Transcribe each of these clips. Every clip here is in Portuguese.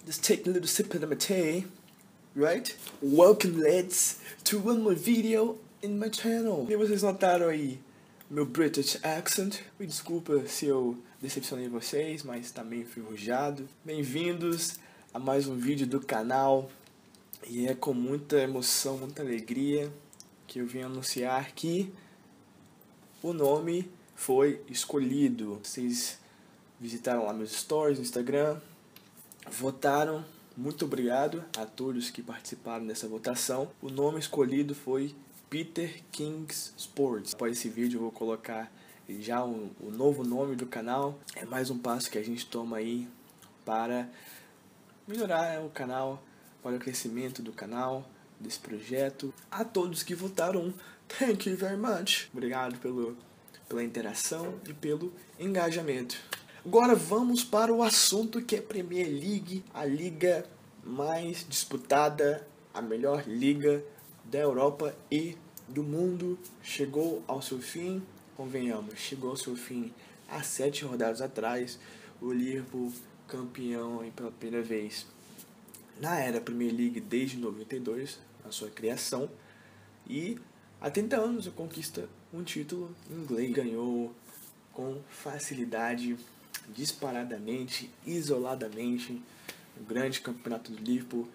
Just take a little sip of my tea, right? Welcome, lads, to one more video in my channel. E vocês notaram aí meu British accent? Me desculpa se eu decepcionei vocês, mas tá meio enferrujado. Bem-vindos a mais um vídeo do canal. E é com muita emoção, muita alegria que eu vim anunciar que o nome foi escolhido. Vocês visitaram lá meus stories no Instagram, votaram. Muito obrigado a todos que participaram dessa votação. O nome escolhido foi Peter Kings Sports. Após esse vídeo eu vou colocar já o novo nome do canal. É mais um passo que a gente toma aí para melhorar o canal, para o crescimento do canal, desse projeto. A todos que votaram, thank you very much. Obrigado pela interação e pelo engajamento. Agora vamos para o assunto que é Premier League, a liga mais disputada, a melhor liga da Europa e do mundo. Chegou ao seu fim, convenhamos, chegou ao seu fim há 7 rodadas atrás. O Liverpool campeão aí pela primeira vez na era Premier League desde 92, a sua criação. E há 30 anos conquista um título inglês. Ganhou com facilidade, disparadamente, isoladamente, o grande campeonato do Liverpool,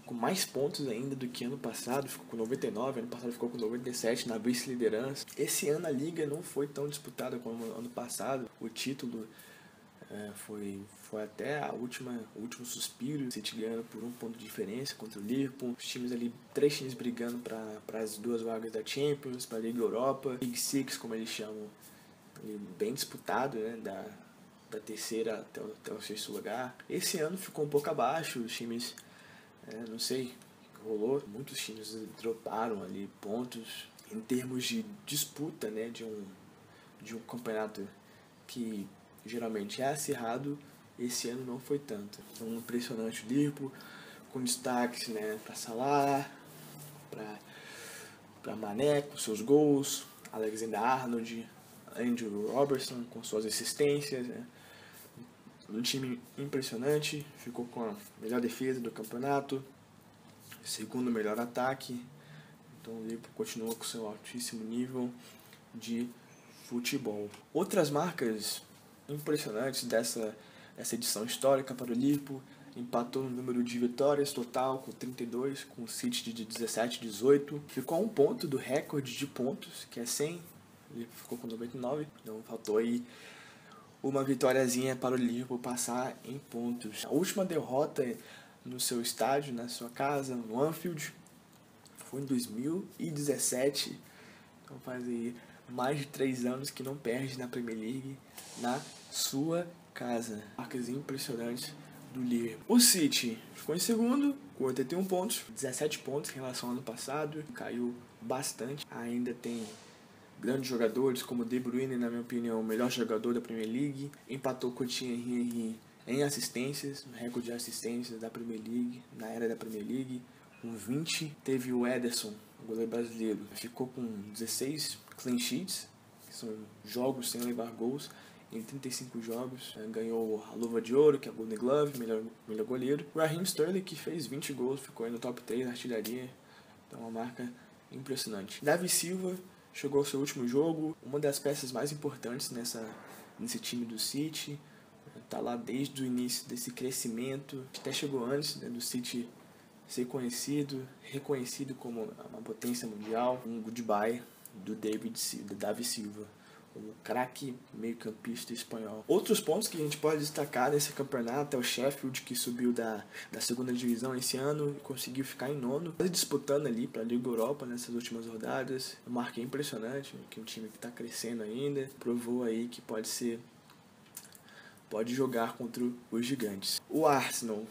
com mais pontos ainda do que ano passado. Ficou com 99, ano passado ficou com 97 na vice-liderança. Esse ano a liga não foi tão disputada como ano passado. O título foi até o último suspiro, City ganhando por 1 ponto de diferença contra o Liverpool. Os times ali, 3 times brigando para as 2 vagas da Champions, para a Liga Europa, Big Six, como eles chamam, bem disputado, né, da terceira até o 6º lugar. Esse ano ficou um pouco abaixo, os times, não sei o que rolou, muitos times droparam ali pontos em termos de disputa, né, de um campeonato que geralmente é acirrado. Esse ano não foi tanto. Então, impressionante o Liverpool, com destaques, né, para Salah, para Mané com seus gols, Alexander-Arnold, Andrew Robertson com suas assistências, né. Um time impressionante, ficou com a melhor defesa do campeonato, segundo melhor ataque. Então o Liverpool continua com seu altíssimo nível de futebol. Outras marcas impressionantes dessa edição histórica para o Liverpool: empatou no número de vitórias total com 32, com o City de 17, 18. Ficou a 1 ponto do recorde de pontos, que é 100. Ele ficou com 99, então faltou aí uma vitóriazinha para o Liverpool passar em pontos. A última derrota no seu estádio, na sua casa, no Anfield, foi em 2017. Então faz aí mais de 3 anos que não perde na Premier League na sua casa. Marcas impressionantes do Liverpool. O City ficou em segundo com 81 pontos, 17 pontos em relação ao ano passado. Caiu bastante. Ainda tem grandes jogadores como De Bruyne, na minha opinião, o melhor jogador da Premier League. Empatou com o Thierry Henry em assistências, no recorde de assistências da Premier League, na era da Premier League, com 20. Teve o Ederson, o goleiro brasileiro, ficou com 16 clean sheets, que são jogos sem levar gols, em 35 jogos. Ganhou a luva de ouro, que é a Golden Glove, melhor goleiro. O Raheem Sterling, que fez 20 gols, ficou aí no top 3 da artilharia. Então uma marca impressionante. Davi Silva chegou ao seu último jogo, uma das peças mais importantes nesse time do City. Tá lá desde o início desse crescimento, até chegou antes, né, do City ser reconhecido como uma potência mundial. Um goodbye do Davi Silva, um craque meio-campista espanhol. Outros pontos que a gente pode destacar nesse campeonato é o Sheffield, que subiu da 2ª divisão esse ano e conseguiu ficar em 9º, disputando ali para a Liga Europa nessas últimas rodadas. Uma marca impressionante, que é um time que está crescendo ainda, provou aí que pode jogar contra os gigantes. O Arsenal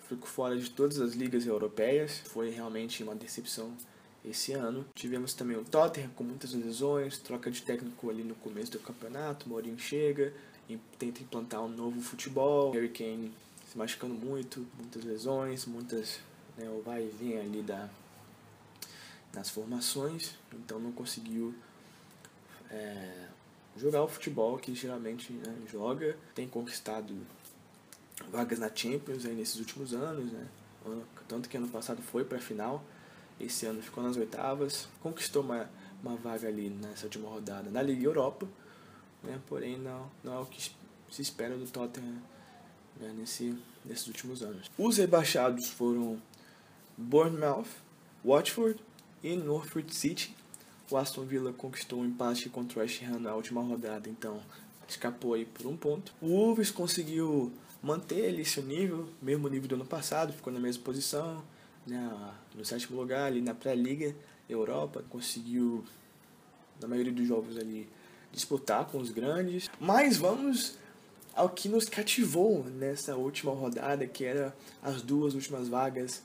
ficou fora de todas as ligas europeias, foi realmente uma decepção esse ano. Tivemos também o Tottenham com muitas lesões, troca de técnico ali no começo do campeonato. Mourinho chega e tenta implantar um novo futebol. Harry Kane se machucando muito, muitas lesões, né, o vai e vem ali nas formações, então não conseguiu jogar o futebol que geralmente, né, joga. Tem conquistado vagas na Champions aí nesses últimos anos, né? Tanto que ano passado foi para a final, esse ano ficou nas oitavas, conquistou uma vaga ali nessa última rodada na Liga Europa, né? Porém não é o que se espera do Tottenham, né? Nesses últimos anos. Os rebaixados foram Bournemouth, Watford e Norwich City. O Aston Villa conquistou um empate contra o West Ham na última rodada, então escapou aí por 1 ponto. O Wolves conseguiu manter ali seu nível, mesmo nível do ano passado, ficou na mesma posição, né, no 7º lugar ali na pré-liga Europa, conseguiu na maioria dos jogos ali disputar com os grandes. Mas vamos ao que nos cativou nessa última rodada, que era as 2 últimas vagas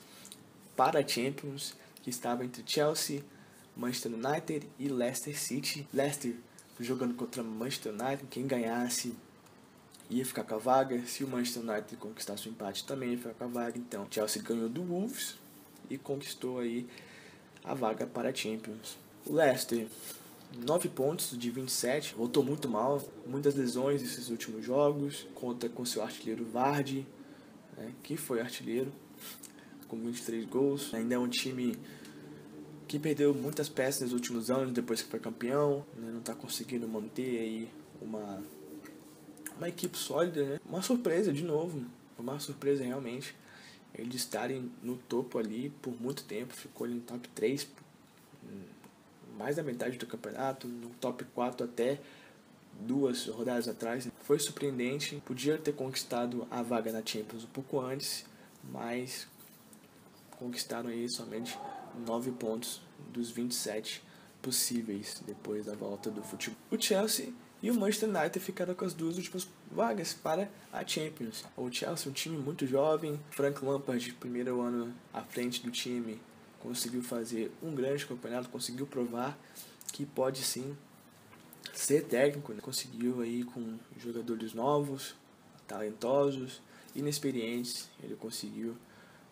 para a Champions, que estava entre Chelsea, Manchester United e Leicester City. Leicester jogando contra Manchester United, quem ganhasse ia ficar com a vaga. Se o Manchester United conquistasse o empate, também ia ficar com a vaga. Então, Chelsea ganhou do Wolves e conquistou aí a vaga para a Champions. O Leicester, 9 pontos de 27, voltou muito mal, muitas lesões nesses últimos jogos, conta com seu artilheiro Vardy, né, que foi artilheiro, com 23 gols. Ainda é um time que perdeu muitas peças nos últimos anos, depois que foi campeão, né, não está conseguindo manter aí uma equipe sólida, né? Uma surpresa de novo, uma surpresa realmente, eles estarem no topo ali por muito tempo, ficou ali no top 3, mais da metade do campeonato, no top 4 até 2 rodadas atrás. Foi surpreendente, podia ter conquistado a vaga na Champions um pouco antes, mas conquistaram aí somente 9 pontos dos 27 possíveis depois da volta do futebol. O Chelsea e o Manchester United ficaram com as 2 últimas vagas para a Champions. O Chelsea é um time muito jovem, Frank Lampard, primeiro ano à frente do time, conseguiu fazer um grande campeonato, conseguiu provar que pode sim ser técnico, né? Conseguiu aí com jogadores novos, talentosos, inexperientes, ele conseguiu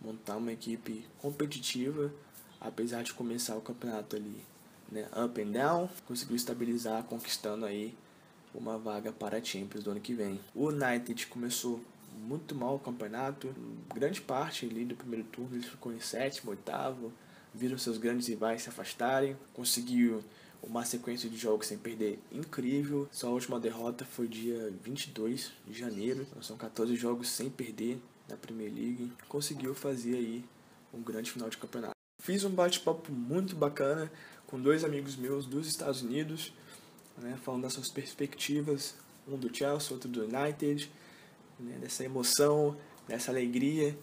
montar uma equipe competitiva, apesar de começar o campeonato ali, né, up and down, conseguiu estabilizar, conquistando aí uma vaga para a Champions do ano que vem. O United começou muito mal o campeonato, grande parte ali do primeiro turno ele ficou em 7º, 8º, viram seus grandes rivais se afastarem, conseguiu uma sequência de jogos sem perder incrível. Sua última derrota foi dia 22 de janeiro, então são 14 jogos sem perder na Premier League. Conseguiu fazer aí um grande final de campeonato. Fiz um bate-papo muito bacana com 2 amigos meus dos Estados Unidos, né, falando das suas perspectivas, um do Chelsea, outro do United, né, dessa emoção, dessa alegria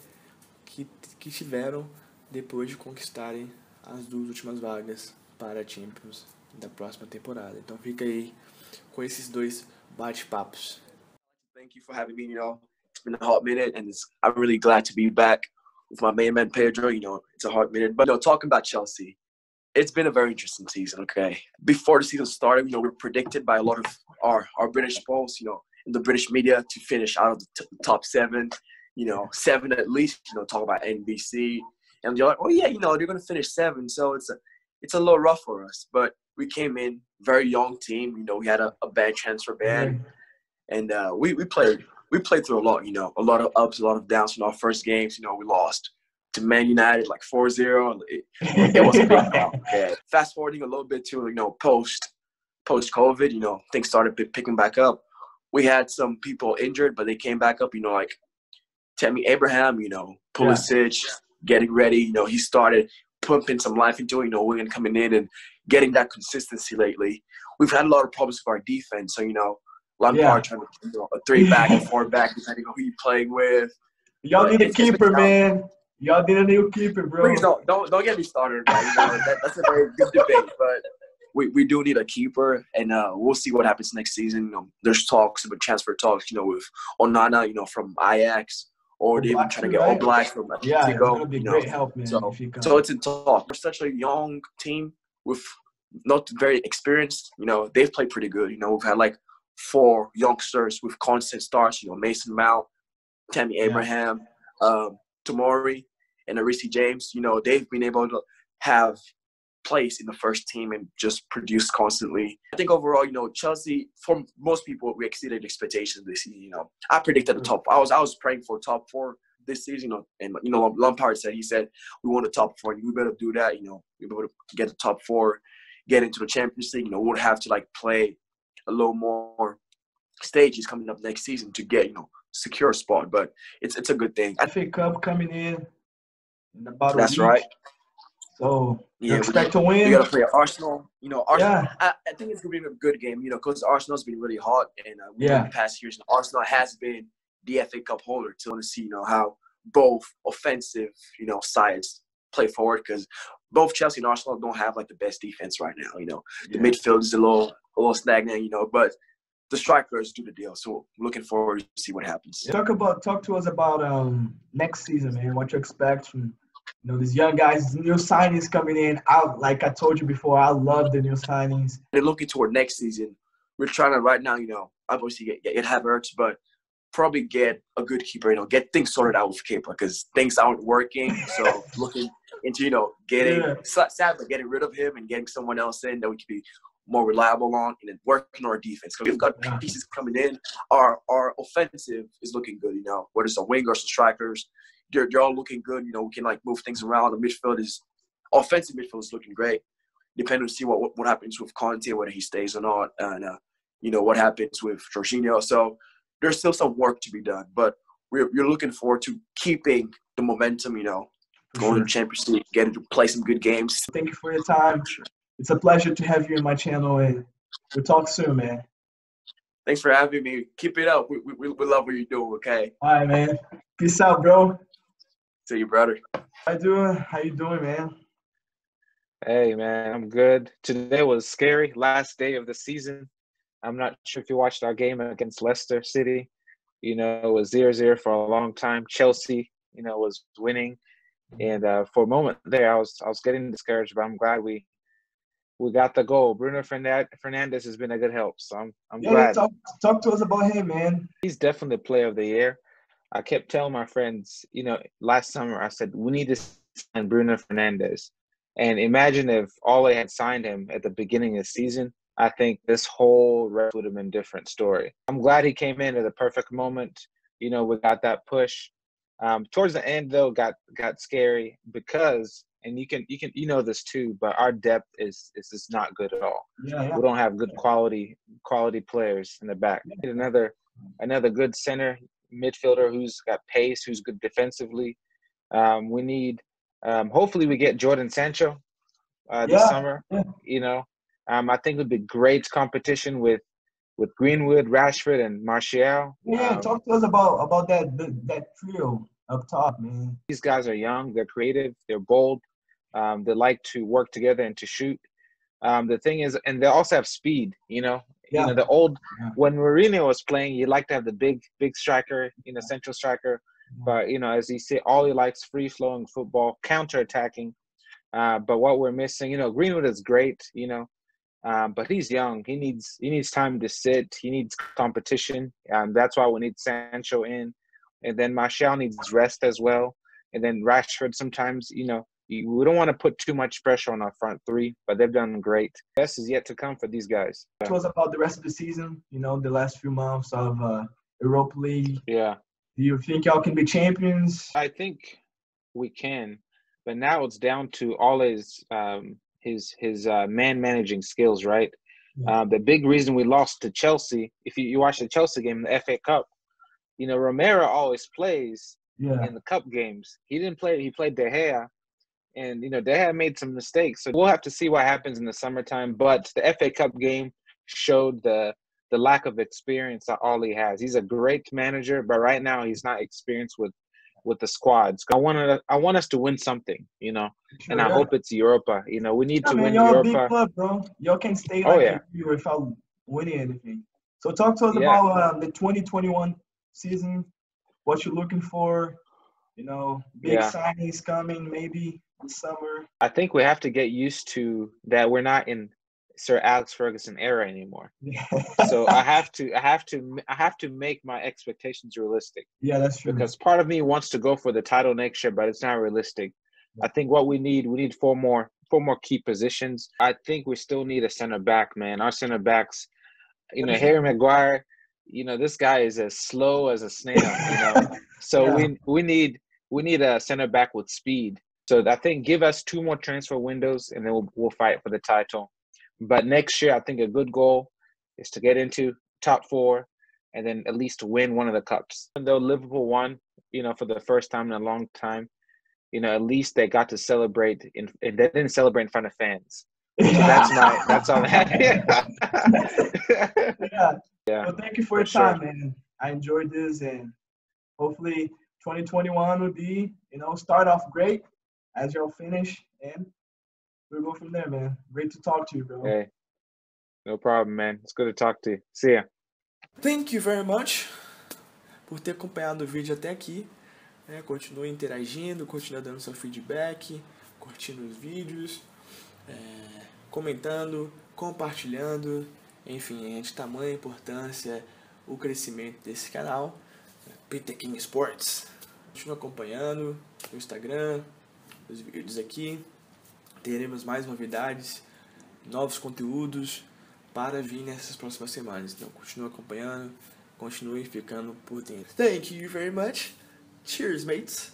que tiveram depois de conquistarem as 2 últimas vagas para a Champions da próxima temporada. Então fica aí com esses 2 bate-papos. Thank you for having me. It's been a hot minute, and I'm really glad to be back with my main man Pedro. It's a hot minute, but talking about Chelsea, it's been a very interesting season. Okay, before the season started, we're predicted by a lot of our British polls, in the British media to finish out of the top 7, 7 at least. Talk about NBC, and you're like, oh yeah, they're gonna finish 7, so it's a little rough for us, but we came in very young team. We had a bad transfer ban, and we played through a lot of ups, a lot of downs. Our first games, we lost to Man United like 4-0. It was a big problem. Okay. Fast forwarding a little bit to post COVID, things started picking back up. We had some people injured, but they came back up. Like Tammy Abraham, Pulisic, getting ready. He started pumping some life into it. Willian coming in and getting that consistency lately. We've had a lot of problems with our defense. So Lampard trying to a 3-back and 4-back, depending on who you're playing with. Y'all need a keeper, man. Y'all need a new keeper, bro. Please don't get me started. That's a very good debate, but we do need a keeper, and we'll see what happens next season. There's talks about transfer talks, with Onana, from Ajax, or they even trying to get all black from Atletico. Yeah, it's gonna be great help, man. So it's in talk. We're such a young team with not very experienced. They've played pretty good. We've had like 4 youngsters with constant starts. Mason Mount, Tammy Abraham, Tomori, and Arisi James. They've been able to have place in the first team and just produce constantly. I think overall, Chelsea, for most people, we exceeded expectations this season. I predicted the top. I was praying for top 4 this season. And Lampard said we want a top 4. We better do that. We better get the top 4, get into the Champions League. We would have to play a little more stages coming up next season to get secure a spot. But it's a good thing. FA Cup coming in about a That's week. right. So you Yeah, expect to win? We got to play Arsenal. Arsenal. Yeah. I think it's going to be a good game, because Arsenal's been really hot. And Yeah. in the past years, Arsenal has been the FA Cup holder. To want to see, how both offensive, sides play forward, because both Chelsea and Arsenal don't have, the best defense right now. The midfield is a little stagnant, but the strikers do the deal. So I'm looking forward to see what happens. Talk to us about next season, man. What you expect from these young guys, new signings coming in. Like I told you before, I love the new signings. And looking toward next season, we're trying to right now, obviously get Havertz, but probably get a good keeper. Get things sorted out with keeper, because things aren't working. So looking into sadly getting rid of him and getting someone else in that we can be more reliable on, and then working on our defense. Because we've got pieces coming in. Our offensive is looking good, whether it's a wingers or strikers, they're all looking good. We can move things around. The offensive midfield is looking great. Depending to see what happens with Conte, whether he stays or not, and what happens with Jorginho. So there's still some work to be done, but we're looking forward to keeping the momentum. Going to the Champions League, getting to play some good games. Thank you for your time. It's a pleasure to have you in my channel, and we'll talk soon, man. Thanks for having me. Keep it up. We love what you're doing, okay? All right, man. Peace out, bro. See you, brother. How you doing, man? Hey, man, I'm good. Today was scary. Last day of the season. I'm not sure if you watched our game against Leicester City. It was 0-0 for a long time. Chelsea, was winning. And for a moment there, I was getting discouraged, but I'm glad we got the goal. Bruno Fernandes has been a good help, so I'm glad. Talk to us about him, man. He's definitely player of the year. I kept telling my friends, last summer, I said, we need to sign Bruno Fernandes. And imagine if Ole had signed him at the beginning of the season. I think this whole rest would have been a different story. I'm glad he came in at the perfect moment. We got that push. Towards the end, though, got scary because, and you can this too, but our depth is just not good at all. Yeah. We don't have good quality players in the back. We need another good center midfielder who's got pace, who's good defensively. We need hopefully we get Jadon Sancho this summer. Yeah. I think it would be great competition with Greenwood, Rashford, and Martial. Yeah, talk to us about that trio up top, man. These guys are young, they're creative, they're bold, they like to work together and to shoot. The thing is, and they also have speed. The old when Mourinho was playing, you like to have the big striker, central striker. But as you say, all he likes free flowing football, counter attacking. But what we're missing, Greenwood is great, but he's young. He needs time to sit. He needs competition. That's why we need Sancho in. And then Martial needs rest as well. And then Rashford sometimes, we don't want to put too much pressure on our front three, but they've done great. Best is yet to come for these guys. Talk to us about the rest of the season, the last few months of Europa League. Yeah. Do you think y'all can be champions? I think we can, but now it's down to all his man managing skills, right? Yeah. The big reason we lost to Chelsea, if you watch the Chelsea game in the FA Cup, Romero always plays in the cup games. He didn't play. He played De Gea, and De Gea made some mistakes. So we'll have to see what happens in the summertime. But the FA Cup game showed the lack of experience that Ole has. He's a great manager, but right now he's not experienced with the squads. I want us to win something, and I hope it's Europa. We need to win y'all Europa. Y'all a big club, bro. Y'all can't stay without winning anything. So talk to us about the 2021 season. What you're looking for? Big signings coming maybe this summer. I think we have to get used to that. We're not in Sir Alex Ferguson era anymore. So I have to make my expectations realistic. Yeah, that's true. Because part of me wants to go for the title next year, but it's not realistic. I think what we need 4 more 4 more key positions. I think we still need a center back, man. Our center backs, you know, Harry Maguire, you know, this guy is as slow as a snail, you know. So yeah. we need a center back with speed. So I think give us 2 more transfer windows, and then we'll fight for the title. But next year, I think a good goal is to get into top 4 and then at least win one of the cups. And though Liverpool won, you know, for the first time in a long time, you know, at least they got to celebrate, and they didn't celebrate in front of fans. So that's all I had. Yeah. Well, thank you for your time, man. I enjoyed this, and hopefully 2021 will be, you know, start off great as you'll finish, and we'll go from there, man. Great to talk to you, bro. Hey, no problem, man. It's good to talk to you. See ya. Thank you very much por ter acompanhado o vídeo até aqui. Continue interagindo, continue dando seu feedback, curtindo os vídeos, comentando, compartilhando. Enfim, é de tamanha importância o crescimento desse canal, Peter King Sports. Continue acompanhando no Instagram, os vídeos aqui. Teremos mais novidades, novos conteúdos para vir nessas próximas semanas. Então, continue acompanhando, continue ficando por dentro. Thank you very much. Cheers, mates.